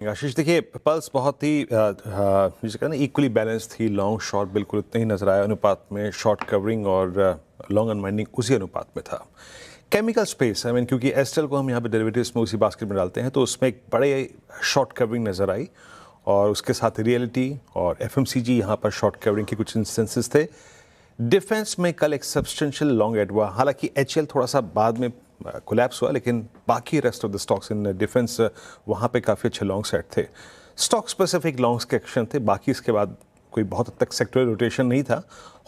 आशीष देखिए पल्स बहुत ही जिसे कहते हैं ना इक्वली बैलेंस थी। लॉन्ग शॉर्ट बिल्कुल उतने ही नजर आया अनुपात में, शॉर्ट कवरिंग और लॉन्ग अनवाइंडिंग उसी अनुपात में था। केमिकल स्पेस आई मीन क्योंकि एस्टेल को हम यहाँ पे डेरिवेटिव्स में उसी बास्केट में डालते हैं, तो उसमें एक बड़े शॉर्ट कवरिंग नजर आई और उसके साथ रियलिटी और एफएमसीजी यहाँ पर शॉर्ट कवरिंग के कुछ इंस्टेंसेस थे। डिफेंस में कल एक सब्सटेंशियल लॉन्ग एड हुआ, हालांकि एचएल थोड़ा सा बाद में कोलैप्स हुआ, लेकिन बाकी rest of the stocks in defence वहाँ पे काफ़ी अच्छे लॉन्ग सेट थे। स्टॉक स्पेसिफिक लॉन्ग्स के एक्शन थे, बाकी इसके बाद कोई बहुत हद तक सेक्टरल रोटेशन नहीं था।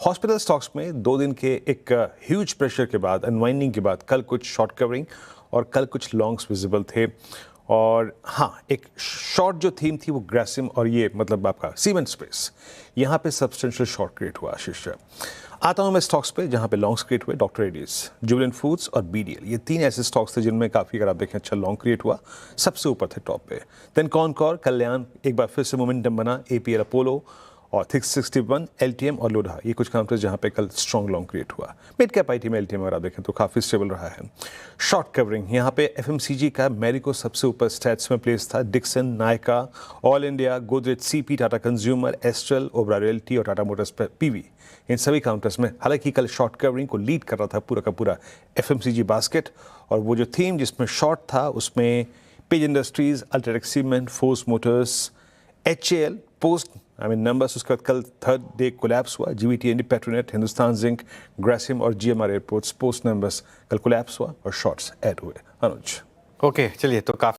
हॉस्पिटल स्टॉक्स में 2 दिन के एक ह्यूज प्रेशर के बाद, अनवाइंडिंग के बाद, कल कुछ शॉर्ट कवरिंग और कल कुछ लॉन्ग्स विजिबल थे। और हाँ, एक शॉर्ट जो थीम थी वो ग्रेसिम और ये मतलब आपका सीमेंट स्पेस, यहाँ पे सब्सटेंशियल शॉर्ट क्रिएट हुआ। आशीष आता हूँ मैं स्टॉक्स पे जहाँ पे लॉन्ग्स क्रिएट हुए। डॉक्टर रेड्डीज, जुबिलेंट फूड्स और बीडीएल, ये 3 ऐसे स्टॉक्स थे जिनमें काफ़ी, अगर आप देखें, अच्छा लॉन्ग क्रिएट हुआ। सबसे ऊपर थे टॉप पे। देन कॉनकॉर, कल्याण, एक बार फिर से मोमेंटम बना, एपीएल अपोलो और 661, एलटीएम और लोधा, ये कुछ काउंटर्स जहाँ पे कल स्ट्रॉन्ग लॉन्ग क्रिएट हुआ। मिड कैप आईटी में एलटीएम अगर आप देखें तो काफ़ी स्टेबल रहा है। शॉर्ट कवरिंग यहाँ पे एफएमसीजी का मैरिको सबसे ऊपर स्टैट्स में प्लेस था। Dixon, Nykaa, all India, Godrej, CP, Tata Consumer, Astral, Oberoi Realty और टाटा मोटर्स पीवी, इन सभी काउंटर्स में। हालांकि कल शॉर्ट कवरिंग को लीड कर रहा था पूरा का पूरा एफएमसीजी बास्केट, और वो जो थीम जिसमें शॉर्ट था उसमें page industries, UltraTech cement, force Motors, HAL, post numbers, उसके बाद कल थर्ड डे कोलैप्स हुआ। जीवीटीएनडी, पेट्रोनेट, हिंदुस्तान जिंक, ग्रेसिम और जीएमआर एयरपोर्ट्स, पोस्ट नंबर्स कल कोलैप्स हुआ और शॉर्ट्स ऐड हुए। अनुज, ओके, चलिए तो काफी